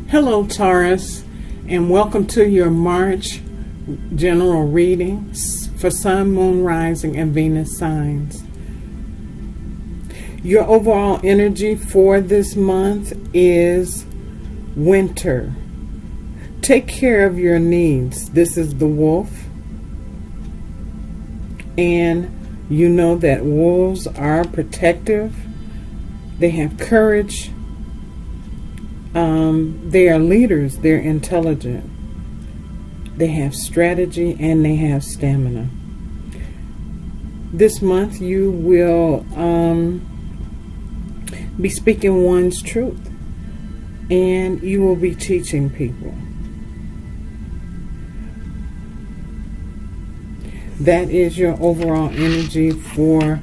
Hello, Taurus, and welcome to your March general reading for Sun, Moon, Rising, and Venus signs. Your overall energy for this month is winter. Take care of your needs. This is the wolf, and you know that wolves are protective. They have courage. They are leaders. They're intelligent. They have strategy and they have stamina. This month you will be speaking one's truth, and you will be teaching people. That is your overall energy for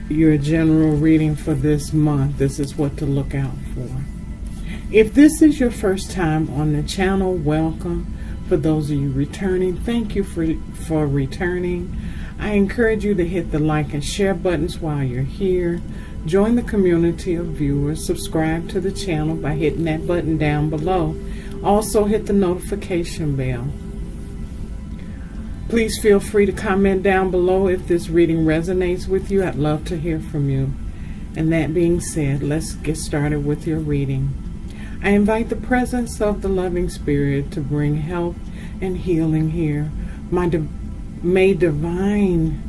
your general reading for this month. This is what to look out for. If this is your first time on the channel, welcome. For those of you returning, thank you for returning. I encourage you to hit the like and share buttons while you're here. Join the community of viewers. Subscribe to the channel by hitting that button down below. Also hit the notification bell. Please feel free to comment down below if this reading resonates with you. I'd love to hear from you. And that being said, let's get started with your reading. I invite the presence of the loving spirit to bring health and healing here. May divine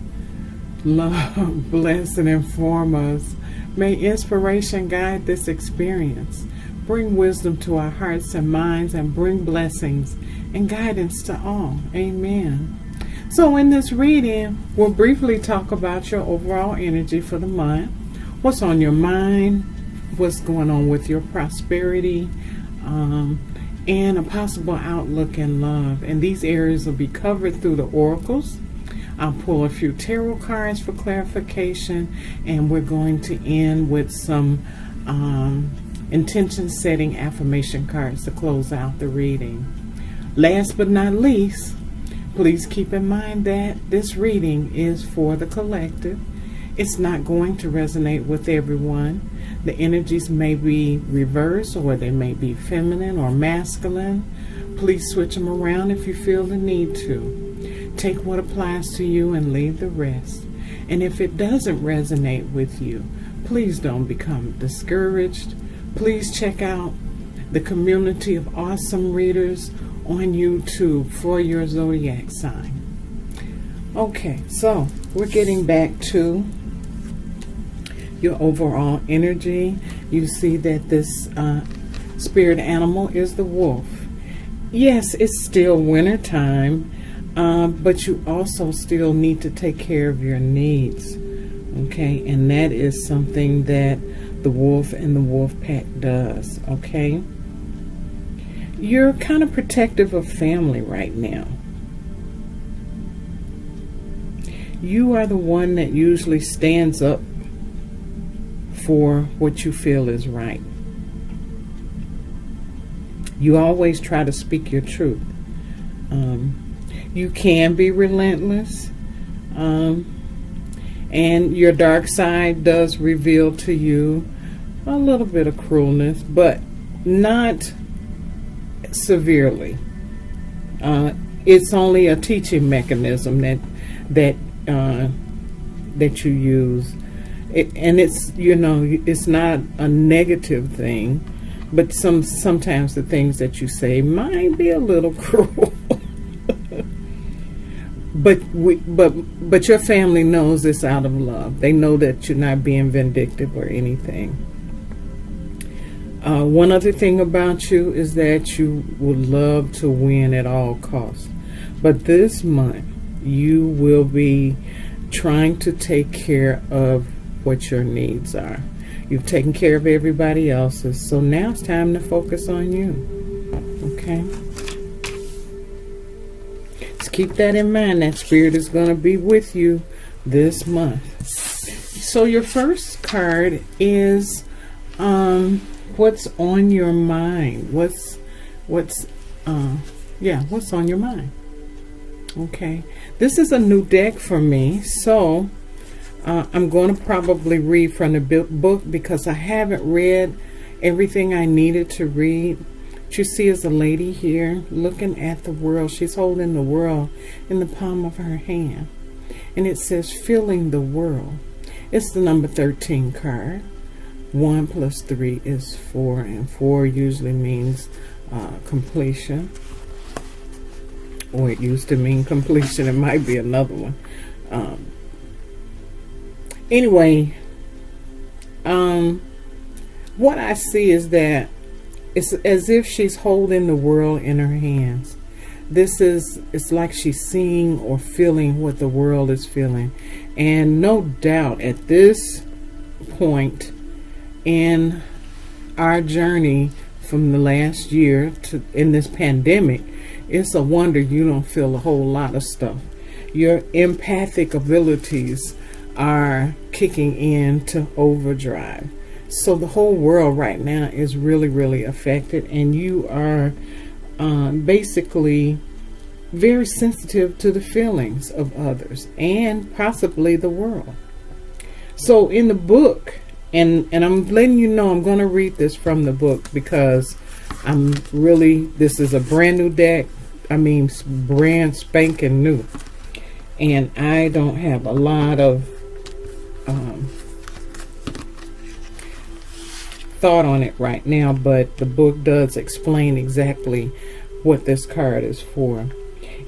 love bless and inform us. May inspiration guide this experience. Bring wisdom to our hearts and minds, and bring blessings and guidance to all. Amen. So in this reading, we'll briefly talk about your overall energy for the month. What's on your mind? What's going on with your prosperity, and a possible outlook in love. And these areas will be covered through the oracles. I'll pull a few tarot cards for clarification, and we're going to end with some intention setting affirmation cards to close out the reading. Last but not least, please keep in mind that this reading is for the collective. It's not going to resonate with everyone. The energies may be reversed, or they may be feminine or masculine. Please switch them around if you feel the need to. Take what applies to you and leave the rest. And if it doesn't resonate with you, please don't become discouraged. Please check out the community of awesome readers on YouTube for your zodiac sign. Okay, so we're getting back to your overall energy. You see that this spirit animal is the wolf. Yes, it's still winter time, but you also still need to take care of your needs. Okay, and that is something that the wolf and the wolf pack does. Okay, you're kind of protective of family right now. You are the one that usually stands up for what you feel is right. You always try to speak your truth. You can be relentless, and your dark side does reveal to you a little bit of cruelness, but not severely. It's only a teaching mechanism that you use. And it's, it's not a negative thing, but sometimes the things that you say might be a little cruel. but your family knows it's out of love. They know that you're not being vindictive or anything. One other thing about you is that you would love to win at all costs. But this month, you will be trying to take care of what your needs are. You've taken care of everybody else's, so now it's time to focus on you. Okay? Just keep that in mind. That spirit is going to be with you this month. So your first card is what's on your mind? What's on your mind? Okay, this is a new deck for me, so I'm going to probably read from the book because I haven't read everything I needed to read. What you see is a lady here looking at the world. She's holding the world in the palm of her hand. And it says, feeling the world. It's the number 13 card. 1 plus 3 is 4, and 4 usually means completion. Or it used to mean completion. It might be another one. Anyway, what I see is that it's as if she's holding the world in her hands. It's like she's seeing or feeling what the world is feeling. And no doubt at this point in our journey from the last year to in this pandemic, it's a wonder you don't feel a whole lot of stuff. Your empathic abilities are kicking in to overdrive. So the whole world right now is really, really affected, and you are basically very sensitive to the feelings of others and possibly the world. So in the book, and I'm letting you know I'm going to read this from the book because this is a brand new deck. I mean, brand spanking new. And I don't have a lot of thought on it right now, but the book does explain exactly what this card is for.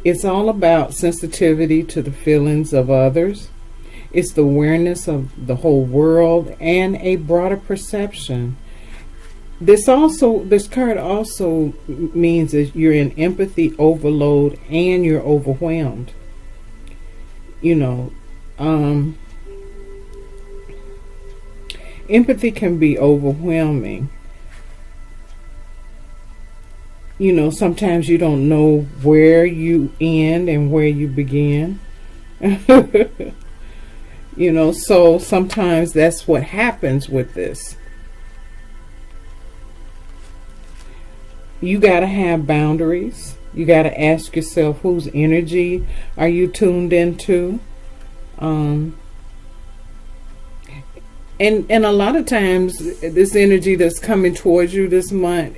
It's all about sensitivity to the feelings of others. It's the awareness of the whole world and a broader perception. This card also means that you're in empathy overload and you're overwhelmed. Empathy can be overwhelming. Sometimes you don't know where you end and where you begin. So sometimes that's what happens with this. You got to have boundaries. You got to ask yourself, whose energy are you tuned into? And a lot of times, this energy that's coming towards you this month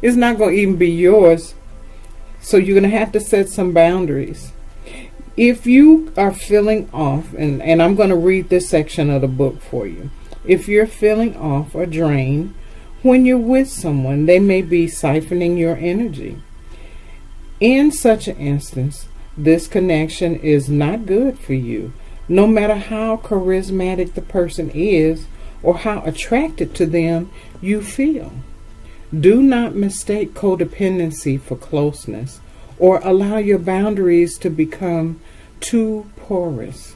is not going to even be yours. So you're going to have to set some boundaries. If you are feeling off, and I'm going to read this section of the book for you. If you're feeling off or drained when you're with someone, they may be siphoning your energy. In such an instance, this connection is not good for you. No matter how charismatic the person is or how attracted to them you feel. Do not mistake codependency for closeness or allow your boundaries to become too porous.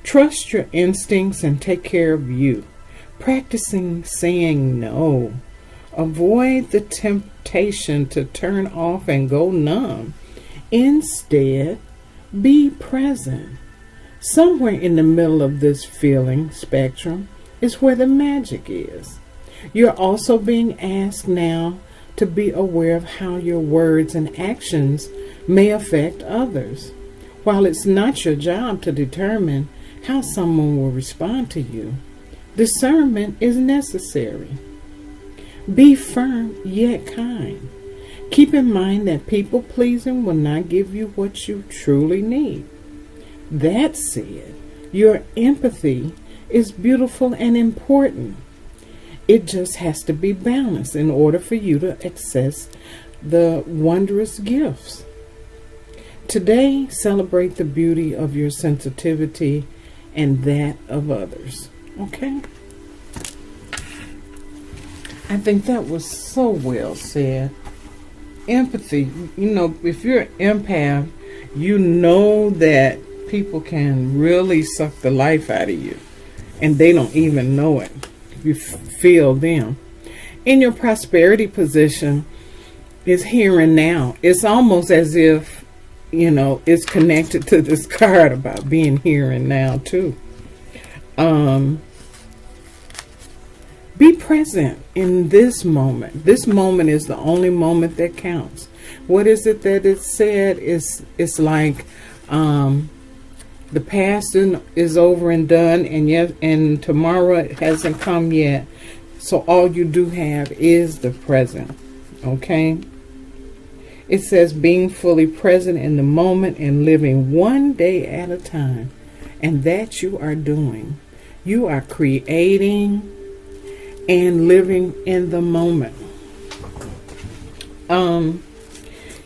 Trust your instincts and take care of you. Practicing saying no. Avoid the temptation to turn off and go numb. Instead, be present. Somewhere in the middle of this feeling spectrum is where the magic is. You're also being asked now to be aware of how your words and actions may affect others. While it's not your job to determine how someone will respond to you, discernment is necessary. Be firm yet kind. Keep in mind that people pleasing will not give you what you truly need. That said, your empathy is beautiful and important. It just has to be balanced in order for you to access the wondrous gifts. Today, celebrate the beauty of your sensitivity and that of others. Okay? I think that was so well said. Empathy, if you're an empath, you know that people can really suck the life out of you, and they don't even know it. You feel them. In your prosperity position is here and now. It's almost as if, it's connected to this card about being here and now too. Be present in this moment. This moment is the only moment that counts. What is it that it said? It's like the past is over and done, and tomorrow hasn't come yet. So all you do have is the present. Okay? It says being fully present in the moment and living one day at a time. And that you are doing. You are creating and living in the moment.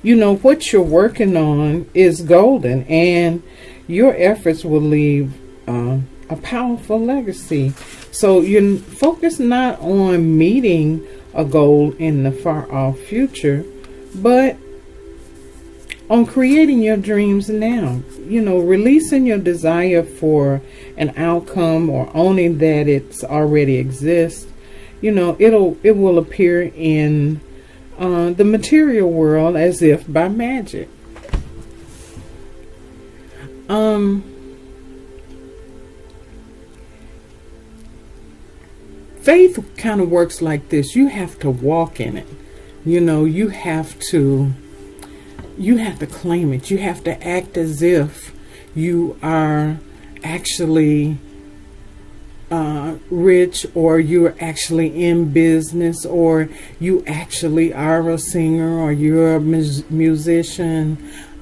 You know, what you're working on is golden, and your efforts will leave a powerful legacy. So you focus not on meeting a goal in the far off future, but on creating your dreams now. You know, releasing your desire for an outcome or owning that it's already exists. You know, it will appear in the material world as if by magic. Faith kind of works like this. You have to walk in it. You know, you have to claim it. You have to act as if you are actually rich, or you're actually in business, or you actually are a singer, or you're a musician,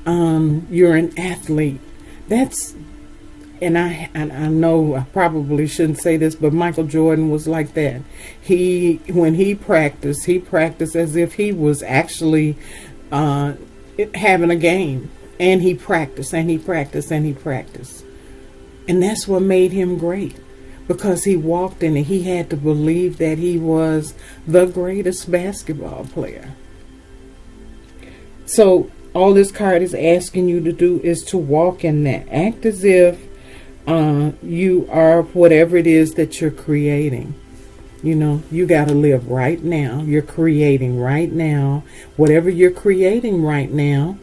you're an athlete. And I know I probably shouldn't say this, but Michael Jordan was like that. When he practiced as if he was actually having a game, and he practiced and he practiced and he practiced. And that's what made him great, because he walked in it. He had to believe that he was the greatest basketball player. So all this card is asking you to do is to walk in that. Act as if you are whatever it is that you're creating. You know, you got to live right now. You're creating right now. Whatever you're creating right now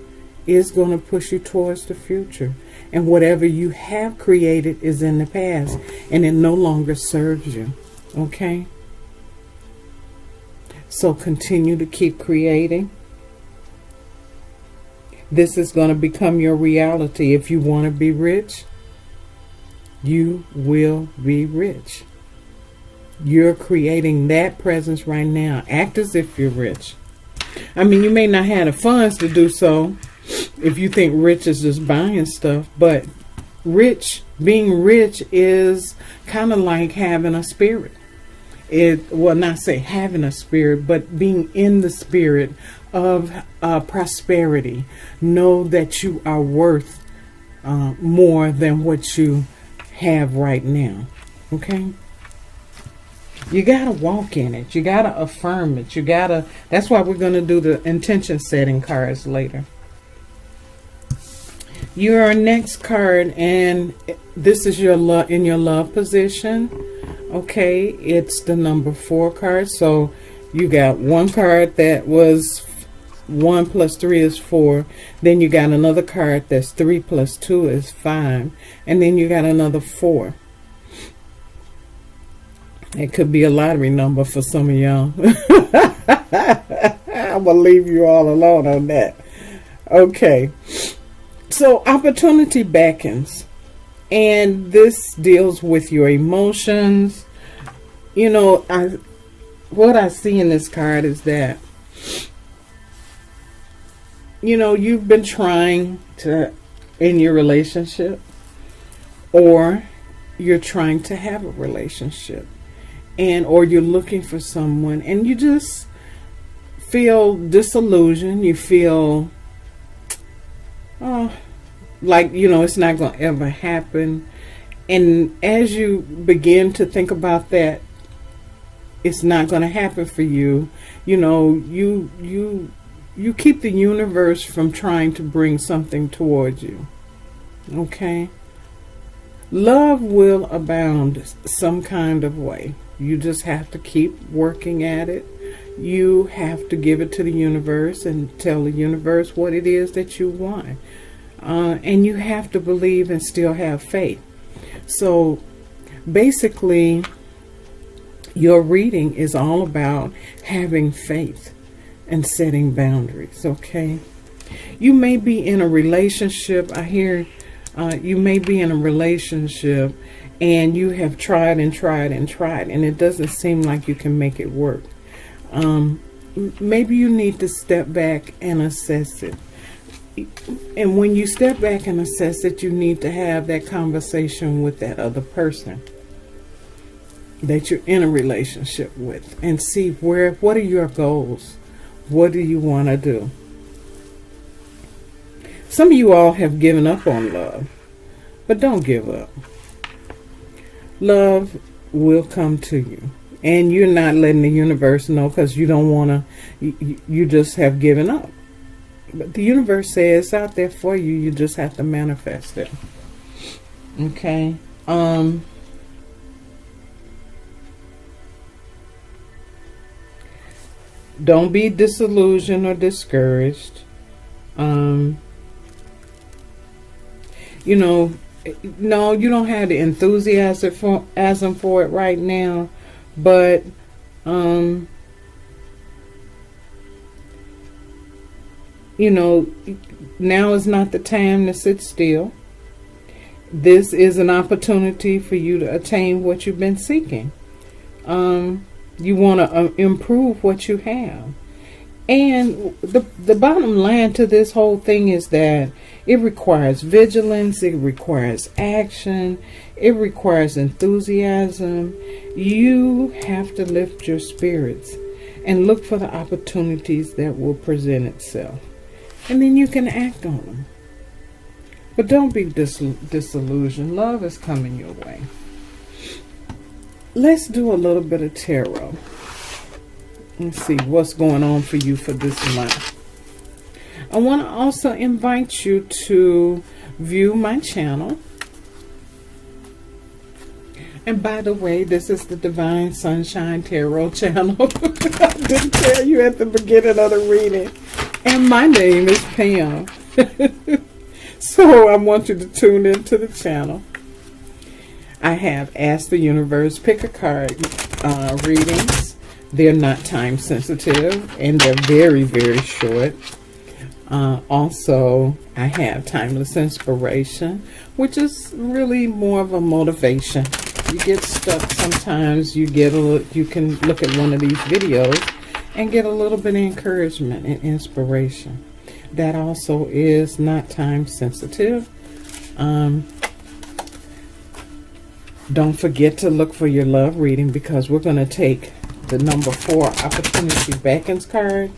is going to push you towards the future. And whatever you have created is in the past, and it no longer serves you. Okay? So continue to keep creating. This is going to become your reality. If you want to be rich, you will be rich. You're creating that presence right now. Act as if you're rich. I mean, you may not have the funds to do so if you think rich is just buying stuff, but being rich is kind of like having a spirit. Not say having a spirit, but being in the spirit of prosperity. Know that you are worth more than what you have right now. Okay? You got to walk in it. You got to affirm it. That's why we're going to do the intention setting cards later. Your next card, and this is your love in your love position. Okay, it's the number 4 card. So you got one card that was 1 plus 3 is 4. Then you got another card that's 3 plus 2 is 5. And then you got another 4. It could be a lottery number for some of y'all. I'm going to leave you all alone on that. Okay. So opportunity beckons. And this deals with your emotions. You know, what I see in this card is that, you know, you've been trying to, in your relationship, or you're trying to have a relationship, or you're looking for someone, and you just feel disillusioned. You feel like, you know, it's not going to ever happen. And as you begin to think about that, it's not going to happen for you. You know, you keep the universe from trying to bring something towards you. Okay? Love will abound some kind of way. You just have to keep working at it. You have to give it to the universe and tell the universe what it is that you want. And you have to believe and still have faith. So basically, your reading is all about having faith and setting boundaries. Okay? You may be in a relationship. I hear you may be in a relationship, and you have tried and tried and tried, and it doesn't seem like you can make it work. Maybe you need to step back and assess it. And when you step back and assess it, you need to have that conversation with that other person that you're in a relationship with, and see what are your goals? What do you want to do? Some of you all have given up on love, but don't give up. Love will come to you, and you're not letting the universe know because you don't want to, you just have given up. But the universe says it's out there for you. You just have to manifest it. Okay. Don't be disillusioned or discouraged. No, you don't have the enthusiasm for it right now, but now is not the time to sit still. This is an opportunity for you to attain what you've been seeking. You want to improve what you have. And the bottom line to this whole thing is that it requires vigilance, it requires action, it requires enthusiasm. You have to lift your spirits and look for the opportunities that will present itself. And then you can act on them. But don't be disillusioned. Love is coming your way. Let's do a little bit of tarot. Let's see what's going on for you for this month. I want to also invite you to view my channel. And by the way, this is the Devine Sunshine Tarot channel. I didn't tell you at the beginning of the reading. And my name is Pam. So I want you to tune into the channel. I have Ask the Universe, Pick a Card readings. They're not time sensitive, and they're very, very short. Also, I have Timeless Inspiration, which is really more of a motivation. You get stuck sometimes, you can look at one of these videos and get a little bit of encouragement and inspiration. That also is not time sensitive. Don't forget to look for your love reading, because we're going to take the number 4 Opportunity Beckons card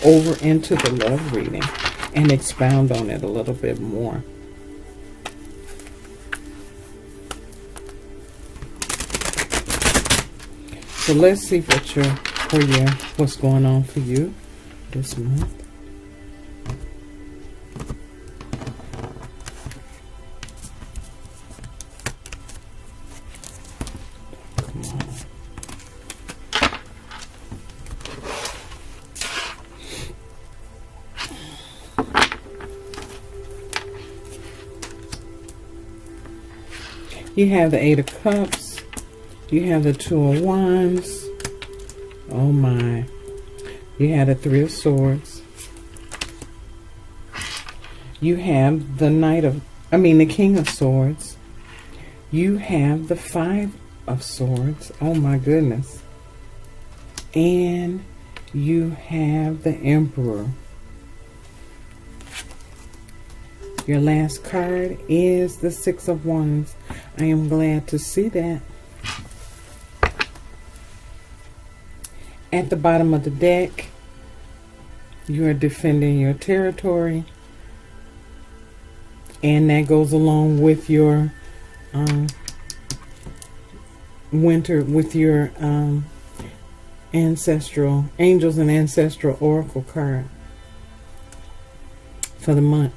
over into the love reading and expound on it a little bit more. So let's see what's going on for you this month. You have the 8 of Cups. You have the 2 of Wands. Oh my. You have the 3 of Swords. You have the the King of Swords. You have the 5 of Swords. Oh my goodness. And you have the Emperor. Your last card is the 6 of Wands. I am glad to see that. At the bottom of the deck, you are defending your territory. And that goes along with your ancestral angels and ancestral oracle card for the month.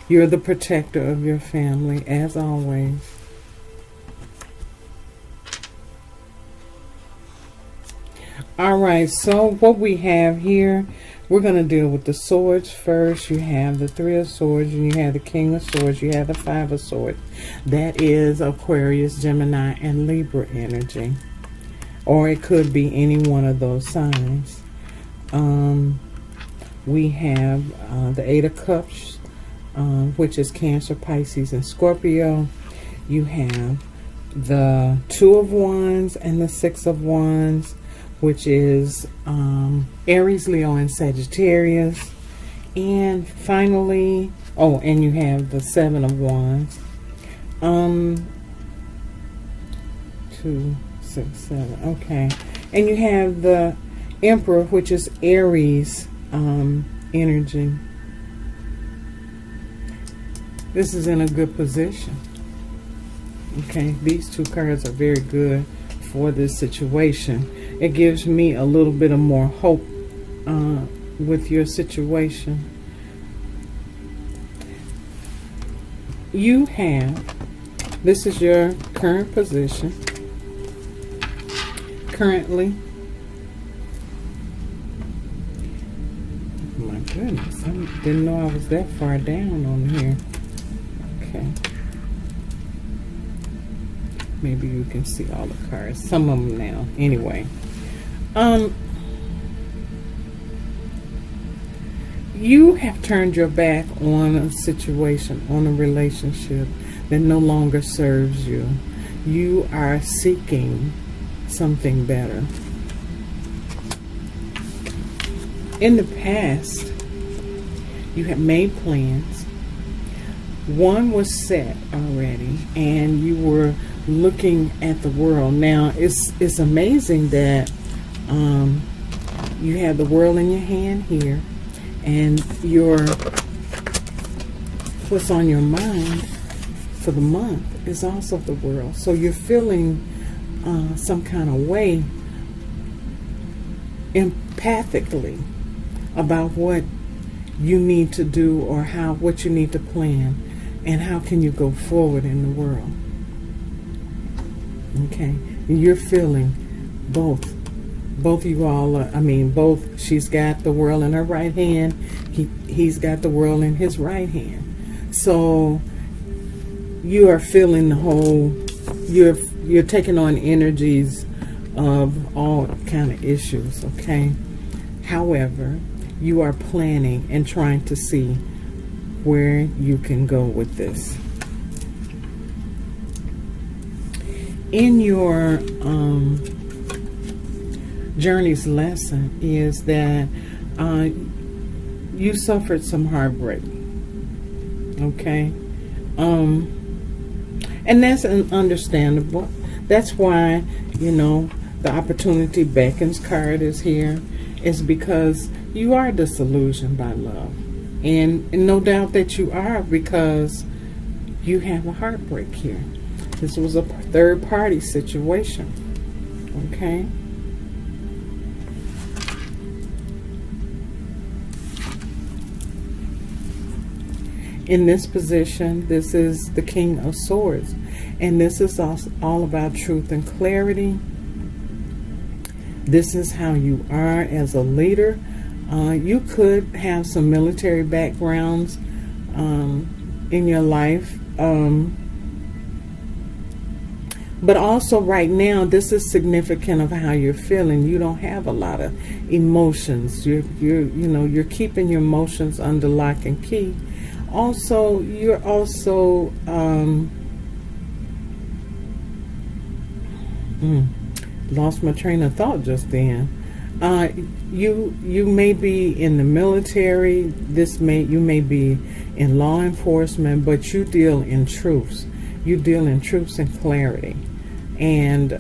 You're the protector of your family, as always. All right, so what we have here, we're going to deal with the swords first. You have the 3 of Swords, and you have the King of Swords. You have the 5 of Swords. That is Aquarius, Gemini, and Libra energy. Or it could be any one of those signs. We have the 8 of Cups, which is Cancer, Pisces, and Scorpio. you have the Two of Wands and the Six of Wands, which is Aries, Leo, and Sagittarius. And finally, oh, and you have the Seven of Wands. 2, 6, 7. Okay. And you have the Emperor, which is Aries energy. This is in a good position. Okay, these two cards are very good for this situation. It gives me a little bit of more hope with your situation. You have, this is your current position. Currently, oh my goodness, I didn't know I was that far down on here. Okay. Maybe you can see all the cards, some of them now. Anyway, you have turned your back on a situation, on a relationship that no longer serves you. You are seeking something better. In the past, you have made plans. One was set already, and you were looking at the world. Now, it's amazing that you have the world in your hand here, and what's on your mind for the month is also the world. So you're feeling some kind of way empathically about what you need to do, or what you need to plan, and how can you go forward in the world. Okay, you're feeling both of you all both. She's got the world in her right hand, he's got the world in his right hand. So you are feeling the whole, you're taking on energies of all kind of issues. Okay, however, you are planning and trying to see where you can go with this. In your journey's lesson is that you suffered some heartbreak. Okay, and that's understandable. That's why, the opportunity Beckons card is here, is because you are disillusioned by love, and no doubt that you are, because you have a heartbreak here. This was a third party situation. Okay, in this position, this is the King of Swords, and this is all about truth and clarity. This is how you are as a leader. You could have some military backgrounds in your life, but also right now, this is significant of how you're feeling. You don't have a lot of emotions. You're keeping your emotions under lock and key. Also, you're also lost my train of thought just then. You may be in the military. You may be in law enforcement, but you deal in truths. You deal in truths and clarity, and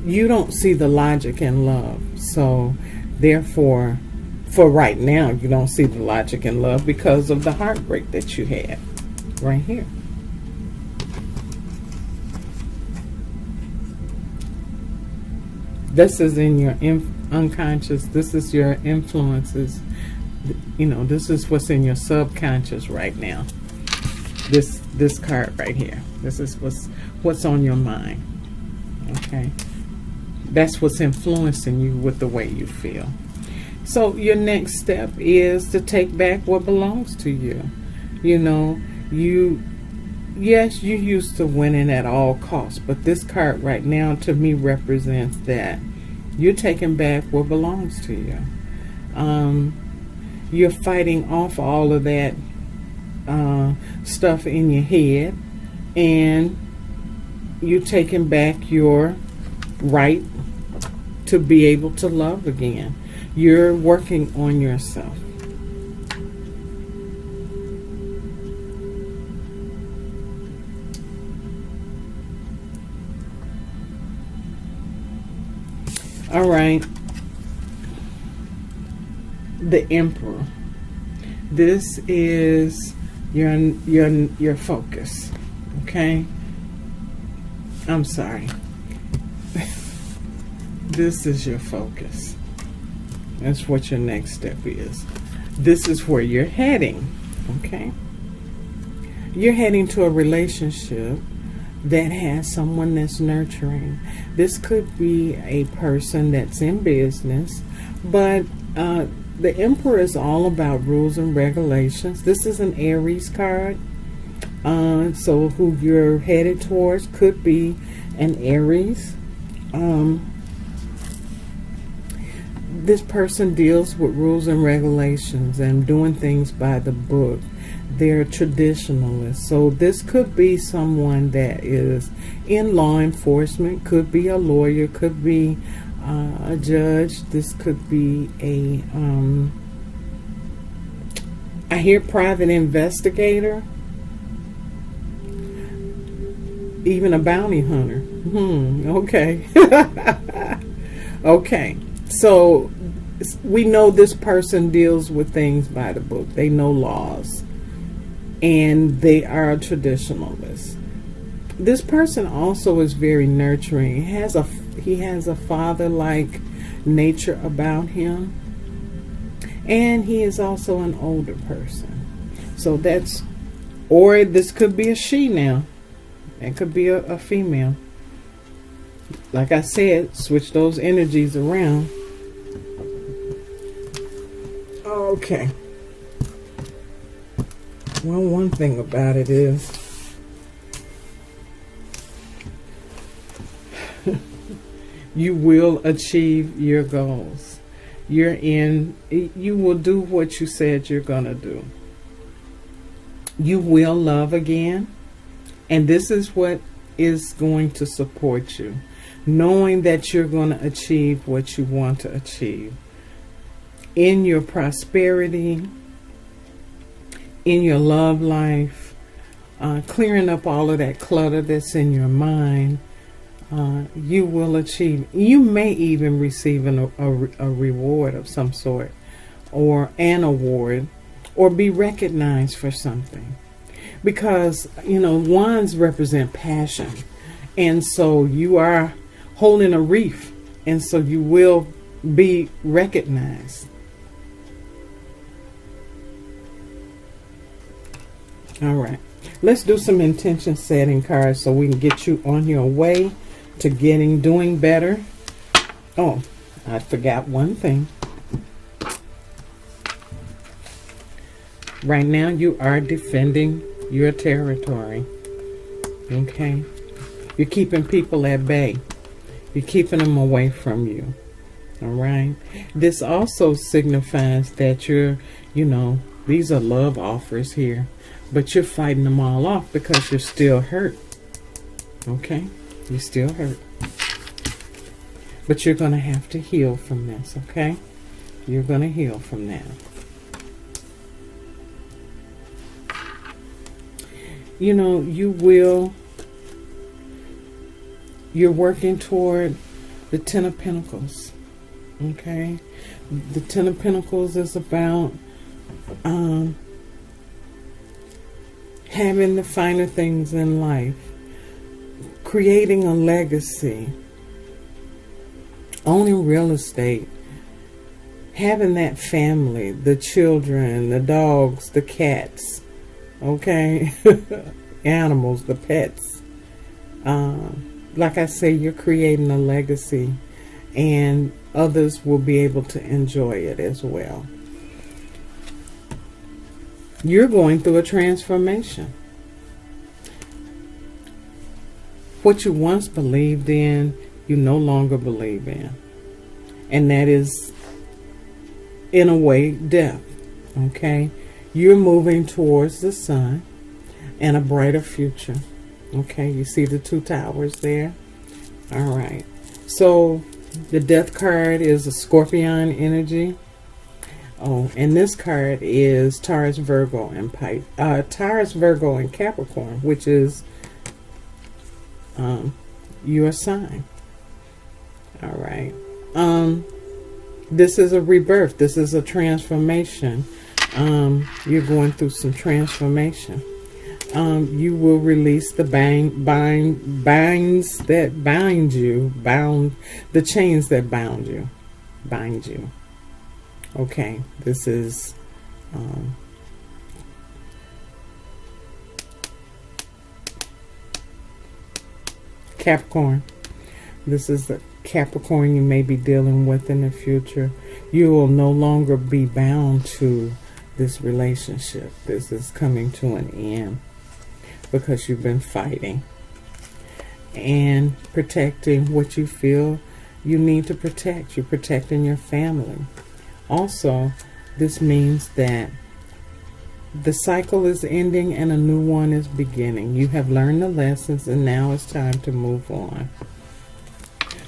you don't see the logic in love. So, therefore, for right now, you don't see the logic in love because of the heartbreak that you had right here. This is in your unconscious. This is your influences. This is what's in your subconscious right now. This card right here. This is what's on your mind. Okay, that's what's influencing you with the way you feel. So your next step is to take back what belongs to you. Yes, you used to winning at all costs, but this card right now to me represents that you're taking back what belongs to you. You're fighting off all of that stuff in your head, and you're taking back your right to be able to love again. You're working on yourself. All right. The Emperor. This is your focus. Okay? I'm sorry. This is your focus. That's what your next step is. This is where you're heading. Okay? You're heading to a relationship that has someone that's nurturing. This could be a person that's in business, but the Emperor is all about rules and regulations. This is an Aries card. So who you're headed towards could be an Aries. This person deals with rules and regulations and doing things by the book. They're traditionalists. So this could be someone that is in law enforcement, could be a lawyer, could be a judge. This could be I hear private investigator, even a bounty hunter. Okay. Okay. So we know this person deals with things by the book. They know laws. And they are a traditionalist. This person also is very nurturing. He has a father-like nature about him. And he is also an older person. So that's, or this could be a she now. It could be a female. Like I said, switch those energies around. Okay. Well, one thing about it is you will achieve your goals. You will do what you said you're going to do. You will love again. And this is what is going to support you. Knowing that you're going to achieve what you want to achieve. In your prosperity, in your love life, clearing up all of that clutter that's in your mind, you will achieve. You may even receive a reward of some sort, or an award, or be recognized for something. Because, wands represent passion. And so you are holding a wreath, and so you will be recognized. All right, let's do some intention setting cards so we can get you on your way to doing better. Oh, I forgot one thing. Right now you are defending your territory. Okay? You're keeping people at bay. You're keeping them away from you. All right? This also signifies that these are love offers here. But you're fighting them all off because you're still hurt. Okay? You're still hurt. But you're going to have to heal from this, okay? You're going to heal from that. You're working toward the Ten of Pentacles, okay? The Ten of Pentacles is about having the finer things in life, creating a legacy, owning real estate, having that family, the children, the dogs, the cats, okay? Animals, the pets. Like I say, you're creating a legacy, and others will be able to enjoy it as well. You're going through a transformation. What you once believed in, you no longer believe in. And that is, in a way, death. Okay? You're moving towards the sun and a brighter future. Okay, you see the two towers there? All right. So the death card is a Scorpion energy. Oh, and this card is Taurus, Virgo, and Taurus, Virgo, and Capricorn, which is your sign. All right. This is a rebirth. This is a transformation. You're going through some transformation. You will release the binds that bind you, the chains that bind you. Okay, this is Capricorn. This is the Capricorn you may be dealing with in the future. You will no longer be bound to this relationship. This is coming to an end because you've been fighting and protecting what you feel you need to protect. You're protecting your family. Also, this means that the cycle is ending and a new one is beginning. You have learned the lessons and now it's time to move on,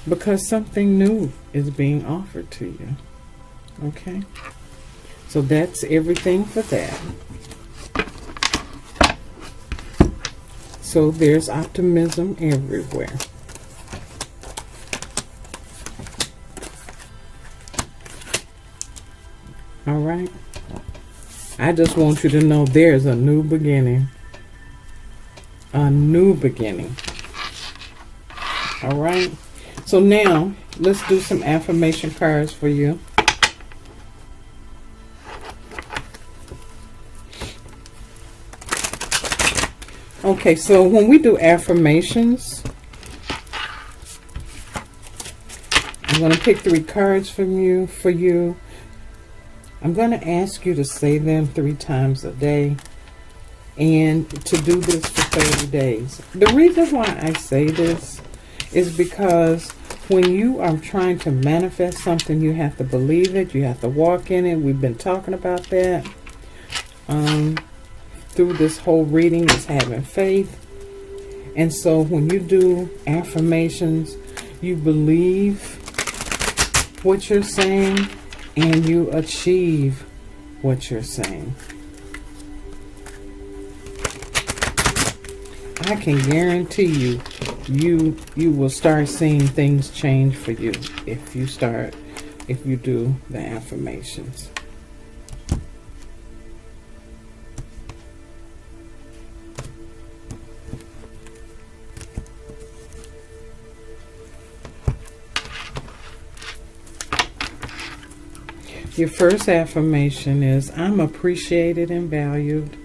because something new is being offered to you. Okay? So that's everything for that. So there's optimism everywhere. All right? I just want you to know there's a new beginning. A new beginning. All right? So now, let's do some affirmation cards for you. Okay, so when we do affirmations, I'm going to pick 3 cards for you. I'm going to ask you to say them 3 times a day and to do this for 30 days. The reason why I say this is because when you are trying to manifest something, you have to believe it. You have to walk in it. We've been talking about that through this whole reading, is having faith. And so when you do affirmations, you believe what you're saying and you achieve what you're saying. I can guarantee you will start seeing things change for you if you do the affirmations. Your first affirmation is, I'm appreciated and valued.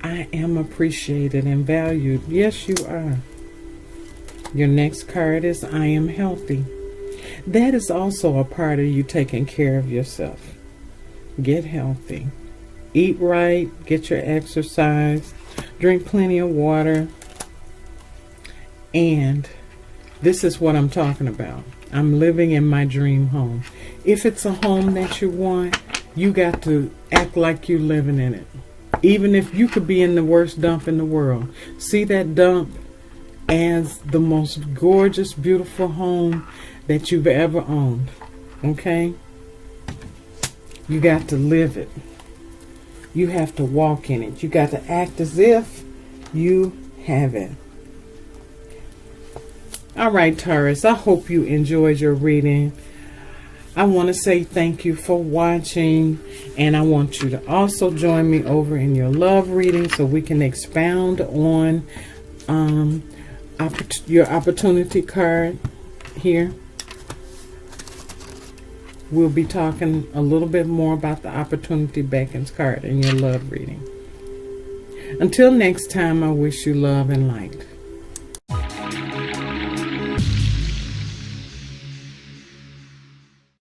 I am appreciated and valued. Yes, you are. Your next card is, I am healthy. That is also a part of you taking care of yourself. Get healthy. Eat right. Get your exercise. Drink plenty of water. And this is what I'm talking about. I'm living in my dream home. If it's a home that you want, you got to act like you're living in it. Even if you could be in the worst dump in the world. See that dump as the most gorgeous, beautiful home that you've ever owned. Okay? You got to live it. You have to walk in it. You got to act as if you have it. All right, Taurus, I hope you enjoyed your reading. I want to say thank you for watching, and I want you to also join me over in your love reading so we can expound on your opportunity card here. We'll be talking a little bit more about the opportunity Beckons card in your love reading. Until next time, I wish you love and light.